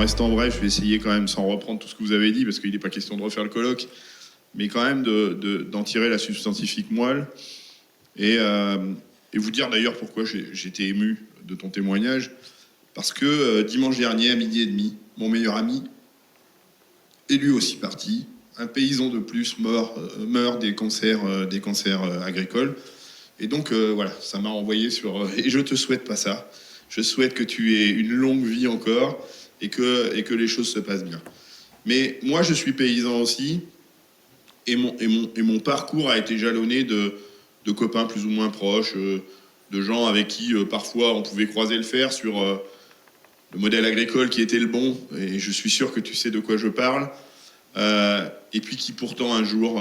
restant bref, je vais essayer quand même, sans reprendre tout ce que vous avez dit, parce qu'il n'est pas question de refaire le colloque, mais quand même d'en tirer la substantifique moelle. Et vous dire d'ailleurs pourquoi j'étais ému de ton témoignage. Parce que dimanche dernier, à 12h30, mon meilleur ami est lui aussi parti. Un paysan de plus meurt des cancers agricoles. Et donc, voilà, ça m'a envoyé sur... et je te souhaite pas ça. Je souhaite que tu aies une longue vie encore et que les choses se passent bien. Mais moi, je suis paysan aussi. Et mon parcours a été jalonné de copains plus ou moins proches, de gens avec qui, parfois, on pouvait croiser le fer sur le modèle agricole qui était le bon. Et je suis sûr que tu sais de quoi je parle. Et puis qui, pourtant, un jour...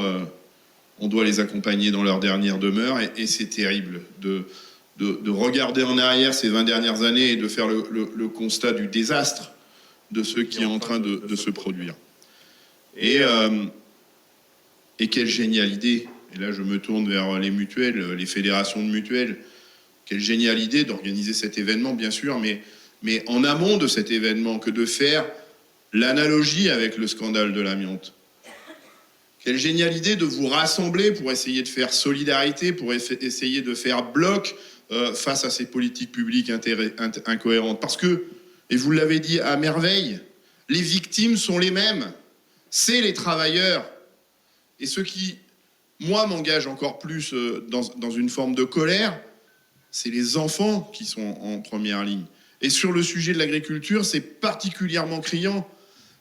on doit les accompagner dans leur dernière demeure et c'est terrible de regarder en arrière ces 20 dernières années et de faire le constat du désastre de ce qui est en train de se produire. Et quelle géniale idée, et là je me tourne vers les mutuelles, les fédérations de mutuelles, quelle géniale idée d'organiser cet événement, bien sûr, mais en amont de cet événement, que de faire l'analogie avec le scandale de l'amiante. Quelle géniale idée de vous rassembler pour essayer de faire solidarité, pour essayer de faire bloc face à ces politiques publiques incohérentes. Parce que, et vous l'avez dit à merveille, les victimes sont les mêmes. C'est les travailleurs. Et ce qui, moi, m'engage encore plus dans une forme de colère, c'est les enfants qui sont en première ligne. Et sur le sujet de l'agriculture, c'est particulièrement criant.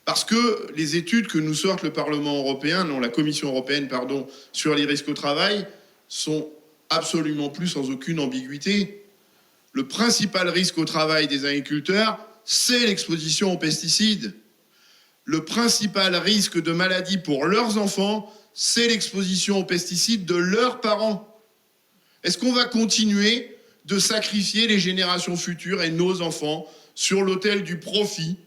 Parce que les études que nous sortent le Parlement européen, non, la Commission européenne, pardon, sur les risques au travail, sont absolument plus sans aucune ambiguïté. Le principal risque au travail des agriculteurs, c'est l'exposition aux pesticides. Le principal risque de maladie pour leurs enfants, c'est l'exposition aux pesticides de leurs parents. Est-ce qu'on va continuer de sacrifier les générations futures et nos enfants sur l'autel du profit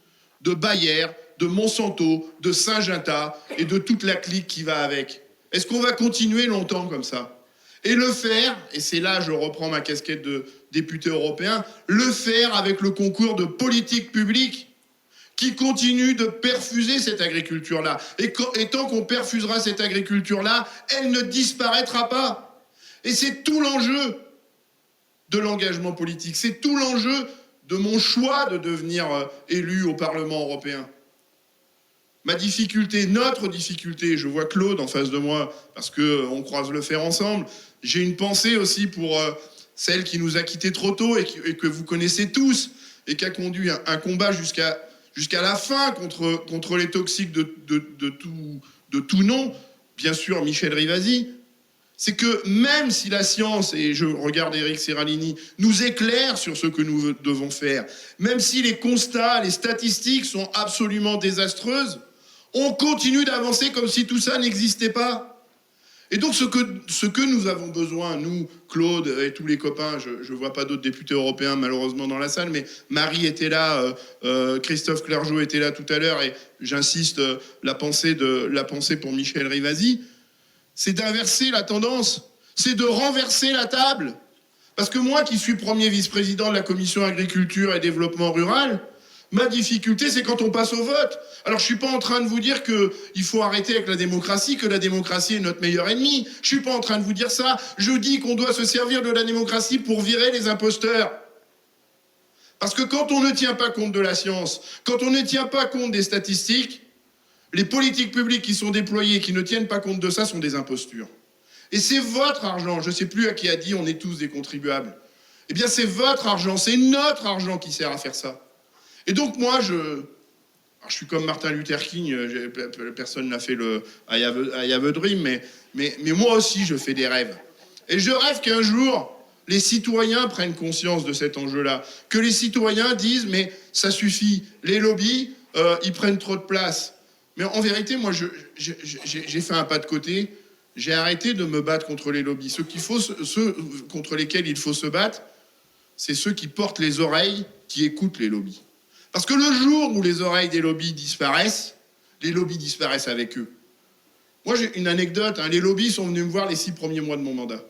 de Bayer, de Monsanto, de Syngenta et de toute la clique qui va avec? Est-ce qu'on va continuer longtemps comme ça? Et le faire, et c'est là je reprends ma casquette de député européen, le faire avec le concours de politiques publiques qui continuent de perfuser cette agriculture-là. Et tant qu'on perfusera cette agriculture-là, elle ne disparaîtra pas. Et c'est tout l'enjeu de l'engagement politique, c'est tout l'enjeu de mon choix de devenir élu au Parlement européen. Ma difficulté, notre difficulté, je vois Claude en face de moi, parce qu'on croise le fer ensemble, j'ai une pensée aussi pour celle qui nous a quittés trop tôt et que vous connaissez tous, et qui a conduit un combat jusqu'à la fin contre les toxiques de tout nom, bien sûr Michel Rivasi. C'est que même si la science, et je regarde Eric Serralini, nous éclaire sur ce que nous devons faire, même si les constats, les statistiques sont absolument désastreuses, on continue d'avancer comme si tout ça n'existait pas. Et donc ce que nous avons besoin, nous, Claude et tous les copains, je ne vois pas d'autres députés européens malheureusement dans la salle, mais Marie était là, Christophe Clergeau était là tout à l'heure, et j'insiste, la pensée pour Michel Rivasi, c'est d'inverser la tendance, c'est de renverser la table. Parce que moi, qui suis premier vice-président de la Commission Agriculture et Développement Rural, ma difficulté, c'est quand on passe au vote. Alors, je ne suis pas en train de vous dire qu'il faut arrêter avec la démocratie, que la démocratie est notre meilleur ennemi. Je ne suis pas en train de vous dire ça. Je dis qu'on doit se servir de la démocratie pour virer les imposteurs. Parce que quand on ne tient pas compte de la science, quand on ne tient pas compte des statistiques, les politiques publiques qui sont déployées, qui ne tiennent pas compte de ça, sont des impostures. Et c'est votre argent, je ne sais plus à qui a dit on est tous des contribuables. Eh bien c'est votre argent, c'est notre argent qui sert à faire ça. Et donc moi, je suis comme Martin Luther King, personne n'a fait le I have a dream, mais moi aussi je fais des rêves. Et je rêve qu'un jour, les citoyens prennent conscience de cet enjeu-là. Que les citoyens disent, mais ça suffit, les lobbies, ils prennent trop de place. Mais en vérité, moi, j'ai fait un pas de côté. J'ai arrêté de me battre contre les lobbies. Ceux contre lesquels il faut se battre, c'est ceux qui portent les oreilles, qui écoutent les lobbies. Parce que le jour où les oreilles des lobbies disparaissent, les lobbies disparaissent avec eux. Moi, j'ai une anecdote. Les lobbies sont venus me voir les 6 premiers mois de mon mandat.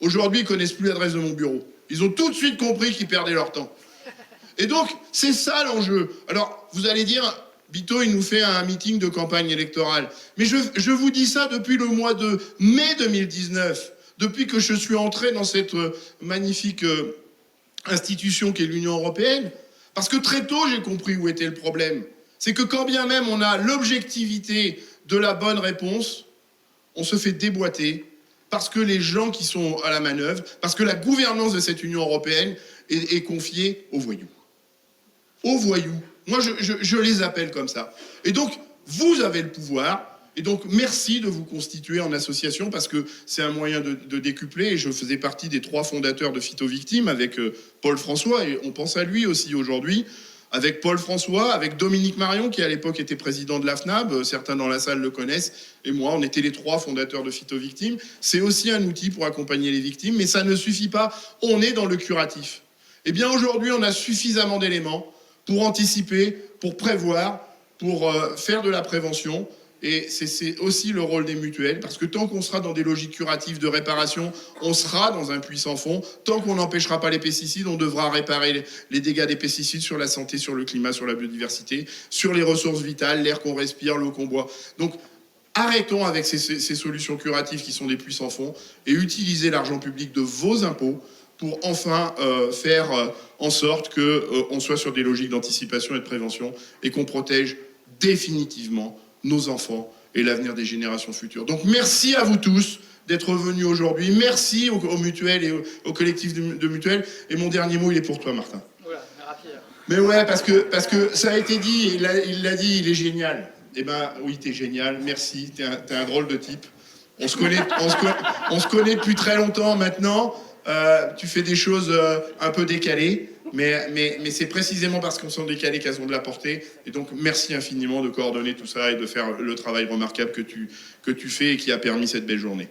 Aujourd'hui, ils ne connaissent plus l'adresse de mon bureau. Ils ont tout de suite compris qu'ils perdaient leur temps. Et donc, c'est ça l'enjeu. Alors, vous allez dire, Bito, il nous fait un meeting de campagne électorale. Mais je vous dis ça depuis le mois de mai 2019, depuis que je suis entré dans cette magnifique institution qu'est l'Union européenne. Parce que très tôt, j'ai compris où était le problème. C'est que quand bien même on a l'objectivité de la bonne réponse, on se fait déboîter parce que les gens qui sont à la manœuvre, parce que la gouvernance de cette Union européenne est confiée aux voyous. Aux voyous. Moi, je les appelle comme ça. Et donc, vous avez le pouvoir. Et donc, merci de vous constituer en association parce que c'est un moyen de décupler. Et je faisais partie des 3 fondateurs de Phyto-Victimes avec Paul François. Et on pense à lui aussi aujourd'hui. Avec Paul François, avec Dominique Marion, qui à l'époque était président de la FNAB. Certains dans la salle le connaissent. Et moi, on était les 3 fondateurs de Phyto-Victimes. C'est aussi un outil pour accompagner les victimes. Mais ça ne suffit pas. On est dans le curatif. Eh bien, aujourd'hui, on a suffisamment d'éléments pour anticiper, pour prévoir, pour faire de la prévention. Et c'est aussi le rôle des mutuelles, parce que tant qu'on sera dans des logiques curatives de réparation, on sera dans un puits sans fond. Tant qu'on n'empêchera pas les pesticides, on devra réparer les dégâts des pesticides sur la santé, sur le climat, sur la biodiversité, sur les ressources vitales, l'air qu'on respire, l'eau qu'on boit. Donc, arrêtons avec ces solutions curatives qui sont des puits sans fond et utilisez l'argent public de vos impôts pour enfin faire en sorte qu'on soit sur des logiques d'anticipation et de prévention et qu'on protège définitivement nos enfants et l'avenir des générations futures. Donc merci à vous tous d'être venus aujourd'hui. Merci aux mutuelles et au collectif de mutuelles. Et mon dernier mot, il est pour toi, Martin. Voilà, rapide. Mais ouais, parce que ça a été dit, il l'a dit, il est génial. Eh ben oui, t'es génial, merci, t'es un drôle de type. On se connaît depuis très longtemps maintenant. Tu fais des choses un peu décalées, mais c'est précisément parce qu'on sont décalés qu'elles ont de la portée. Et donc, merci infiniment de coordonner tout ça et de faire le travail remarquable que tu fais et qui a permis cette belle journée.